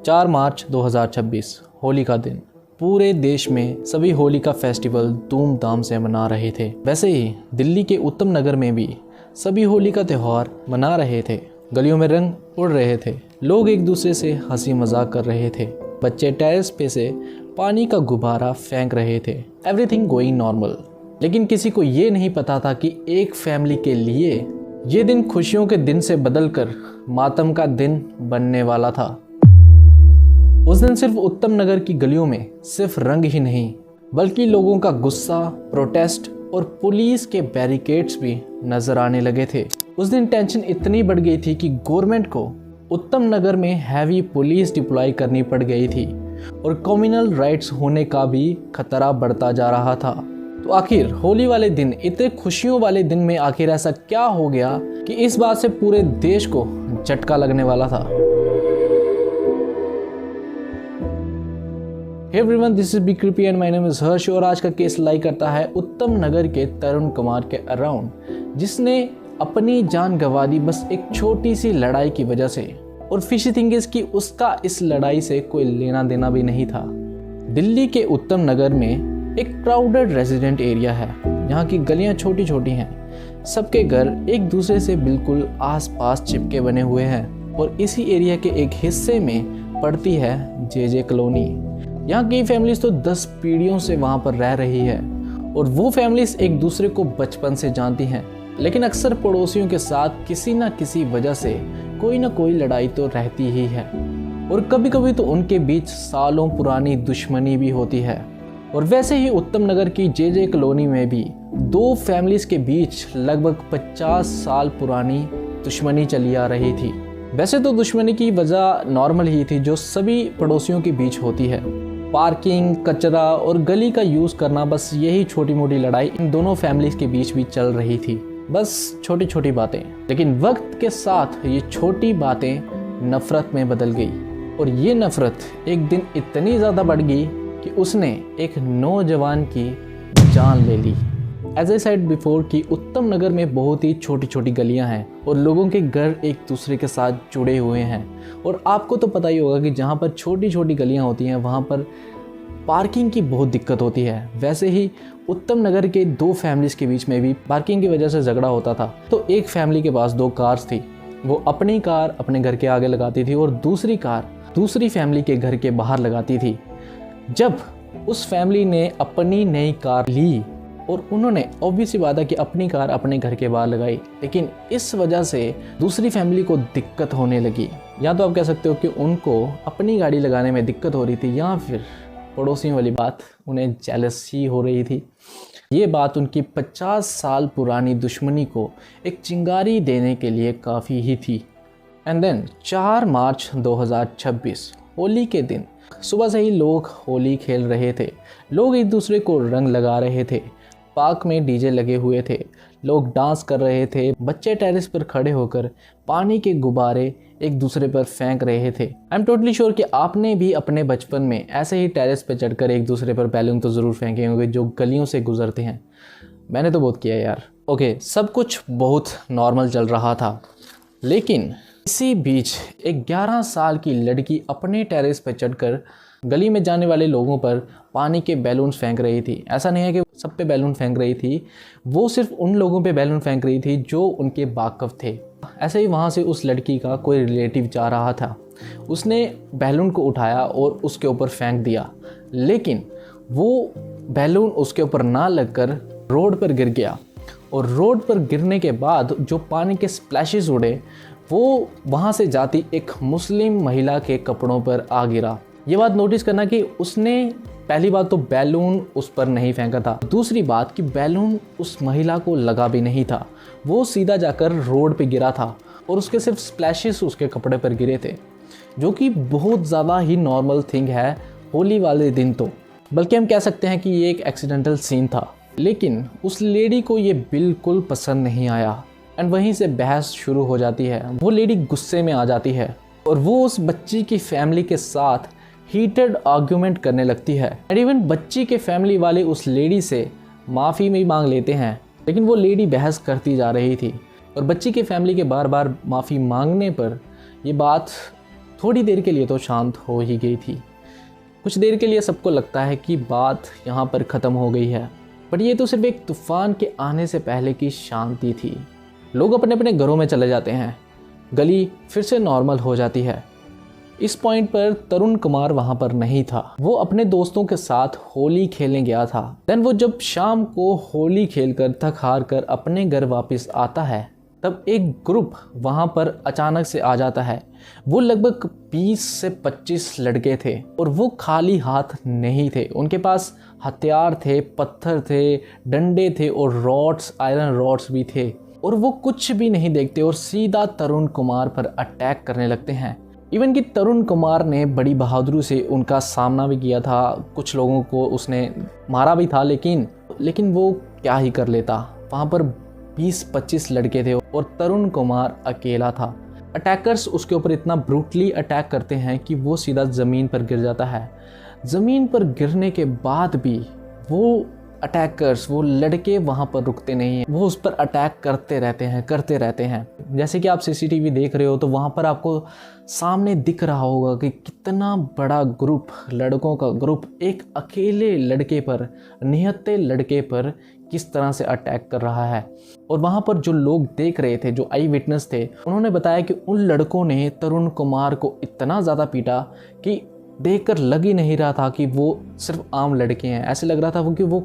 4 मार्च 2026 होली का दिन। पूरे देश में सभी होली का फेस्टिवल धूमधाम से मना रहे थे। वैसे ही दिल्ली के उत्तम नगर में भी सभी होली का त्यौहार मना रहे थे। गलियों में रंग उड़ रहे थे, लोग एक दूसरे से हंसी मजाक कर रहे थे, बच्चे टेरेस पे से पानी का गुब्बारा फेंक रहे थे। Everything going normal. लेकिन किसी को ये नहीं पता था कि एक फैमिली के लिए ये दिन खुशियों के दिन से बदलकर मातम का दिन बनने वाला था। उस दिन सिर्फ उत्तम नगर की गलियों में सिर्फ रंग ही नहीं बल्कि लोगों का गुस्सा, प्रोटेस्ट और पुलिस के बैरिकेड्स भी नजर आने लगे थे। उस दिन टेंशन इतनी बढ़ गई थी कि गवर्नमेंट को उत्तम नगर में हैवी पुलिस डिप्लॉय करनी पड़ गई थी और कम्युनल राइट्स होने का भी खतरा बढ़ता जा रहा था। तो आखिर होली वाले दिन, इतने खुशियों वाले दिन में आखिर ऐसा क्या हो गया कि इस बात से पूरे देश को झटका लगने वाला था। Hey everyone, this is Big Creepy and my name is हर्ष और आज का केस लाई करता है उत्तम नगर के तरुण कुमार के अराउंड, जिसने अपनी जान गंवा दी बस एक छोटी सी लड़ाई की वजह से। और फिशी थिंग इज कि उसका इस लड़ाई से कोई लेना देना भी नहीं था। दिल्ली के उत्तम नगर में एक क्राउडेड रेजिडेंट एरिया है। यहाँ की गलियाँ छोटी छोटी हैं, सबके घर एक दूसरे से बिल्कुल आसपास चिपके बने हुए हैं और इसी एरिया के एक हिस्से में पड़ती है जे कॉलोनी। यहाँ की फैमिलीज तो 10 पीढ़ियों से वहाँ पर रह रही है और वो फैमिलीज एक दूसरे को बचपन से जानती हैं, लेकिन अक्सर पड़ोसियों के साथ किसी न किसी वजह से कोई ना कोई लड़ाई तो रहती ही है और कभी कभी तो उनके बीच सालों पुरानी दुश्मनी भी होती है। और वैसे ही उत्तम नगर की जे कॉलोनी में भी दो फैमिलीज के बीच लगभग 50 साल पुरानी दुश्मनी चली आ रही थी। वैसे तो दुश्मनी की वजह नॉर्मल ही थी जो सभी पड़ोसियों के बीच होती है, पार्किंग, कचरा और गली का यूज़ करना। बस यही छोटी मोटी लड़ाई इन दोनों फैमिलीज के बीच भी चल रही थी, बस छोटी छोटी बातें। लेकिन वक्त के साथ ये छोटी बातें नफरत में बदल गई और ये नफरत एक दिन इतनी ज़्यादा बढ़ गई कि उसने एक नौजवान की जान ले ली। एज आई सेड बिफोर कि उत्तम नगर में बहुत ही छोटी छोटी गलियां हैं और लोगों के घर एक दूसरे के साथ जुड़े हुए हैं। और आपको तो पता ही होगा कि जहां पर छोटी छोटी गलियां होती हैं वहां पर पार्किंग की बहुत दिक्कत होती है। वैसे ही उत्तम नगर के दो फैमिलीज के बीच में भी पार्किंग की वजह से झगड़ा होता था। तो एक फैमिली के पास 2 कार्स थी, वो अपनी कार अपने घर के आगे लगाती थी और दूसरी कार दूसरी फैमिली के घर के बाहर लगाती थी। जब उस फैमिली ने अपनी नई कार ली और उन्होंने ऑब्वियस सी बात है कि अपनी कार अपने घर के बाहर लगाई, लेकिन इस वजह से दूसरी फैमिली को दिक्कत होने लगी। या तो आप कह सकते हो कि उनको अपनी गाड़ी लगाने में दिक्कत हो रही थी या फिर पड़ोसियों वाली बात, उन्हें जेलसी हो रही थी। ये बात उनकी 50 साल पुरानी दुश्मनी को एक चिंगारी देने के लिए काफ़ी ही थी। एंड देन 4 मार्च 2026 होली के दिन सुबह से ही लोग होली खेल रहे थे। लोग एक दूसरे को रंग लगा रहे थे, पार्क में डीजे लगे हुए थे, लोग डांस कर रहे थे, बच्चे टेरेस पर खड़े होकर पानी के गुब्बारे एक दूसरे पर फेंक रहे थे। आई एम टोटली श्योर कि आपने भी अपने बचपन में ऐसे ही टेरेस पर चढ़कर एक दूसरे पर बैलून तो ज़रूर फेंके होंगे जो गलियों से गुजरते हैं। मैंने तो बहुत किया यार। ओके, सब कुछ बहुत नॉर्मल चल रहा था, लेकिन इसी बीच एक 11 साल की लड़की अपने टेरेस पर चढ़कर गली में जाने वाले लोगों पर पानी के बैलून फेंक रही थी। ऐसा नहीं है कि सब पे बैलून फेंक रही थी, वो सिर्फ उन लोगों पे बैलून फेंक रही थी जो उनके वाकिफ थे। ऐसे ही वहाँ से उस लड़की का कोई रिलेटिव जा रहा था, उसने बैलून को उठाया और उसके ऊपर फेंक दिया, लेकिन वो बैलून उसके ऊपर ना लगकर रोड पर गिर गया। और रोड पर गिरने के बाद जो पानी के स्प्लैशेस उड़े वो वहाँ से जाती एक मुस्लिम महिला के कपड़ों पर आ गिरा। ये बात नोटिस करना कि उसने पहली बात तो बैलून उस पर नहीं फेंका था, दूसरी बात कि बैलून उस महिला को लगा भी नहीं था, वो सीधा जाकर रोड पे गिरा था और उसके सिर्फ स्प्लैशेस उसके कपड़े पर गिरे थे, जो कि बहुत ज़्यादा ही नॉर्मल थिंग है होली वाले दिन। तो बल्कि हम कह सकते हैं कि ये एक एक्सीडेंटल सीन था, लेकिन उस लेडी को ये बिल्कुल पसंद नहीं आया एंड वहीं से बहस शुरू हो जाती है। वो लेडी गुस्से में आ जाती है और वो उस बच्ची की फैमिली के साथ हीटेड आर्ग्यूमेंट करने लगती है। एंड इवन बच्ची के फैमिली वाले उस लेडी से माफ़ी भी मांग लेते हैं, लेकिन वो लेडी बहस करती जा रही थी और बच्ची के फैमिली के बार बार माफ़ी मांगने पर ये बात थोड़ी देर के लिए तो शांत हो ही गई थी। कुछ देर के लिए सबको लगता है कि बात यहाँ पर ख़त्म हो गई है, पर ये तो सिर्फ एक तूफान के आने से पहले की शांति थी। लोग अपने अपने घरों में चले जाते हैं, गली फिर से नॉर्मल हो जाती है। इस पॉइंट पर तरुण कुमार वहाँ पर नहीं था। वो अपने दोस्तों के साथ होली खेलने गया था। देन वो जब शाम को होली खेलकर थक हार कर अपने घर वापस आता है, तब एक ग्रुप वहाँ पर अचानक से आ जाता है। वो लगभग 20 से 25 लड़के थे और वो खाली हाथ नहीं थे। उनके पास हथियार थे, पत्थर थे, डंडे थे और रॉड्स, आयरन रॉड्स भी थे। और वो कुछ भी नहीं देखते और सीधा तरुण कुमार पर अटैक करने लगते हैं। इवन कि तरुण कुमार ने बड़ी बहादुरी से उनका सामना भी किया था। कुछ लोगों को उसने मारा भी था, लेकिन वो क्या ही कर लेता। वहाँ पर 20-25 लड़के थे और तरुण कुमार अकेला था। अटैकर्स उसके ऊपर इतना ब्रूटली अटैक करते हैं कि वो सीधा ज़मीन पर गिर जाता है। ज़मीन पर गिरने के बाद भी वो अटैकर्स, वो लड़के वहाँ पर रुकते नहीं हैं। वो उस पर अटैक करते रहते हैं। जैसे कि आप सीसीटीवी देख रहे हो तो वहाँ पर आपको सामने दिख रहा होगा कि कितना बड़ा ग्रुप, लड़कों का ग्रुप एक अकेले लड़के पर, निहत्थे लड़के पर किस तरह से अटैक कर रहा है। और वहाँ पर जो लोग देख रहे थे, जो आई विटनेस थे, उन्होंने बताया कि उन लड़कों ने तरुण कुमार को इतना ज़्यादा पीटा कि देखकर लग ही नहीं रहा था कि वो सिर्फ आम लड़के हैं। ऐसे लग रहा था कि वो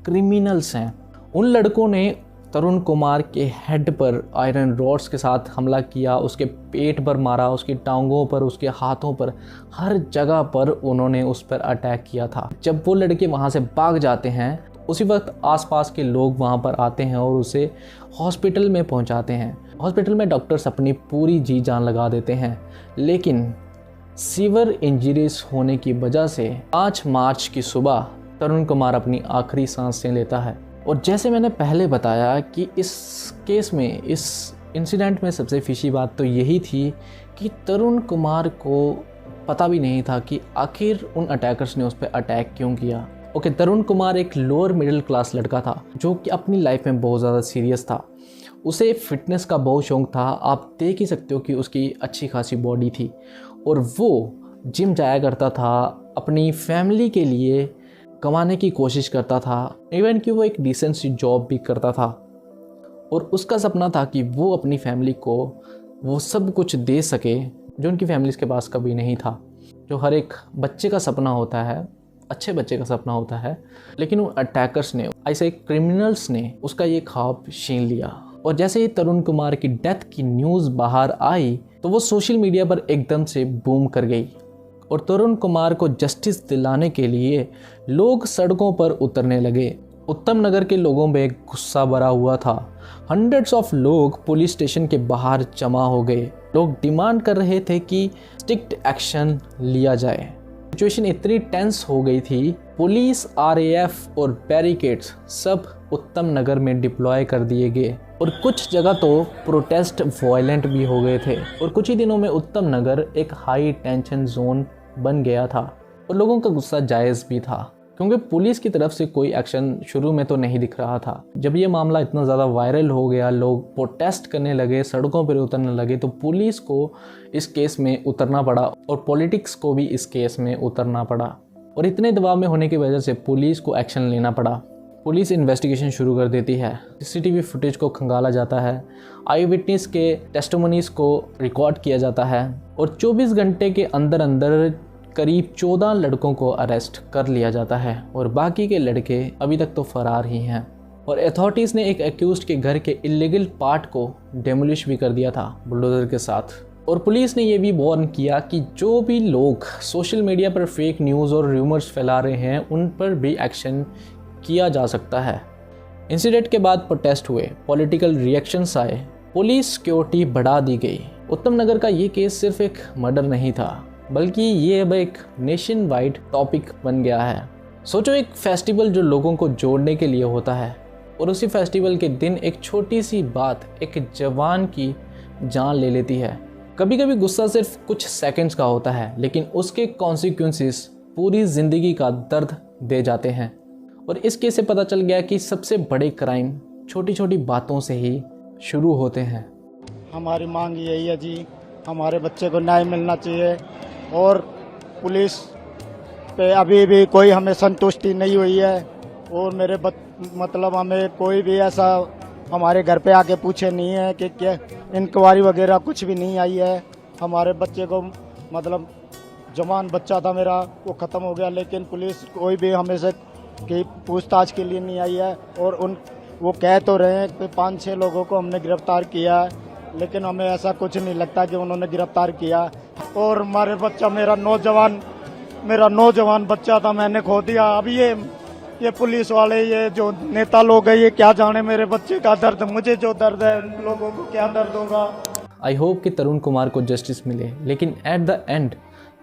क्रिमिनल्स हैं। उन लड़कों ने तरुण कुमार के हेड पर आयरन रॉड्स के साथ हमला किया, उसके पेट पर मारा, उसकी टांगों पर, उसके हाथों पर, हर जगह पर उन्होंने उस पर अटैक किया था। जब वो लड़के वहाँ से भाग जाते हैं, उसी वक्त आसपास के लोग वहाँ पर आते हैं और उसे हॉस्पिटल में पहुँचाते हैं। हॉस्पिटल में डॉक्टर्स अपनी पूरी जी जान लगा देते हैं, लेकिन सीवर इंजरीज होने की वजह से 5 मार्च की सुबह तरुण कुमार अपनी आखिरी सांसें लेता है। और जैसे मैंने पहले बताया कि इस केस में, इस इंसिडेंट में सबसे फिशी बात तो यही थी कि तरुण कुमार को पता भी नहीं था कि आखिर उन अटैकर्स ने उस पर अटैक क्यों किया। तरुण कुमार एक लोअर मिडिल क्लास लड़का था जो कि अपनी लाइफ में बहुत ज़्यादा सीरियस था। उसे फिटनेस का बहुत शौक था। आप देख ही सकते हो कि उसकी अच्छी खासी बॉडी थी और वो जिम जाया करता था, अपनी फैमिली के लिए कमाने की कोशिश करता था। इवन कि वो एक डिसेंट सी जॉब भी करता था और उसका सपना था कि वो अपनी फैमिली को वो सब कुछ दे सके जो उनकी फैमिलीज़ के पास कभी नहीं था, जो हर एक बच्चे का सपना होता है, अच्छे बच्चे का सपना होता है। लेकिन उन अटैकर्स ने, ऐसे क्रिमिनल्स ने उसका ये ख्वाब छीन लिया। और जैसे ही तरुण कुमार की डेथ की न्यूज़ बाहर आई तो वो सोशल मीडिया पर एकदम से बूम कर गई और तरुण कुमार को जस्टिस दिलाने के लिए लोग सड़कों पर उतरने लगे। उत्तम नगर के लोगों में गुस्सा भरा हुआ था। हंड्रेड्स ऑफ लोग पुलिस स्टेशन के बाहर जमा हो गए। लोग डिमांड कर रहे थे कि स्ट्रिक्ट एक्शन लिया जाए। सिचुएशन इतनी टेंस हो गई थी, पुलिस, आरएएफ और बैरिकेड्स सब उत्तम नगर में डिप्लॉय कर दिए गए और कुछ जगह तो प्रोटेस्ट वायलेंट भी हो गए थे। और कुछ ही दिनों में उत्तम नगर एक हाई टेंशन जोन बन गया था और लोगों का गुस्सा जायज़ भी था, क्योंकि पुलिस की तरफ से कोई एक्शन शुरू में तो नहीं दिख रहा था। जब ये मामला इतना ज़्यादा वायरल हो गया, लोग प्रोटेस्ट करने लगे, सड़कों पर उतरने लगे, तो पुलिस को इस केस में उतरना पड़ा और पॉलिटिक्स को भी इस केस में उतरना पड़ा। और इतने दबाव में होने की वजह से पुलिस को एक्शन लेना पड़ा। पुलिस इन्वेस्टिगेशन शुरू कर देती है, सीसीटीवी फुटेज को खंगाला जाता है, आई विटनेस के टेस्टिमोनीज को रिकॉर्ड किया जाता है और 24 घंटे के अंदर अंदर करीब 14 लड़कों को अरेस्ट कर लिया जाता है और बाकी के लड़के अभी तक तो फरार ही हैं। और अथॉरिटीज़ ने एक एक्यूज्ड के घर के इलीगल पार्ट को डेमोलिश भी कर दिया था बुलडोजर के साथ। और पुलिस ने ये भी वार्न किया कि जो भी लोग सोशल मीडिया पर फेक न्यूज़ और र्यूमर्स फैला रहे हैं उन पर भी एक्शन किया जा सकता है। इंसिडेंट के बाद प्रोटेस्ट हुए, पॉलिटिकल रिएक्शंस आए, पुलिस सिक्योरिटी बढ़ा दी गई। उत्तम नगर का ये केस सिर्फ एक मर्डर नहीं था, बल्कि ये अब एक नेशन वाइड टॉपिक बन गया है। सोचो, एक फेस्टिवल जो लोगों को जोड़ने के लिए होता है और उसी फेस्टिवल के दिन एक छोटी सी बात एक जवान की जान ले लेती है। कभी कभी गुस्सा सिर्फ कुछ सेकंड्स का होता है, लेकिन उसके कॉन्सिक्वेंसेस पूरी ज़िंदगी का दर्द दे जाते हैं। और इस केस से पता चल गया कि सबसे बड़े क्राइम छोटी छोटी बातों से ही शुरू होते हैं। हमारी मांग यही है जी हमारे बच्चे को न्याय मिलना चाहिए। और पुलिस पे अभी भी कोई हमें संतुष्टि नहीं हुई है। और मतलब हमें कोई भी ऐसा हमारे घर पे आके पूछे नहीं है कि क्या इंक्वायरी वगैरह कुछ भी नहीं आई है। हमारे बच्चे को मतलब जवान बच्चा था मेरा, वो ख़त्म हो गया, लेकिन पुलिस कोई भी हमें से की पूछताछ के लिए नहीं आई है। और वो कह तो रहे हैं कि 5-6 लोगों को हमने गिरफ्तार किया है, लेकिन हमें ऐसा कुछ नहीं लगता कि उन्होंने गिरफ्तार किया। और हमारे बच्चा मेरा नौजवान बच्चा था, मैंने खो दिया। अभी ये पुलिस वाले, ये जो नेता लोग हैं, ये क्या जाने मेरे बच्चे का दर्द, मुझे जो दर्द है उन लोगों को क्या दर्द होगा। आई होप कि तरुण कुमार को जस्टिस मिले, लेकिन एट द एंड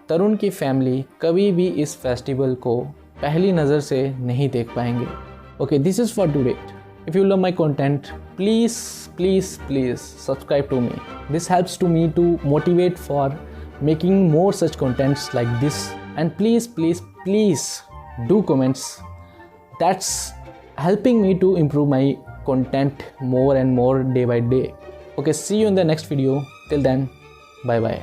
तरुण की फैमिली कभी भी इस फेस्टिवल को पहली नज़र से नहीं देख पाएंगे। Okay, this is for today. If you love my content, please subscribe to me. This helps to me to motivate for making more such contents like this. And please do comments. That's helping me to improve my content more and more day by day. Okay, see you in the next video. Till then, bye bye.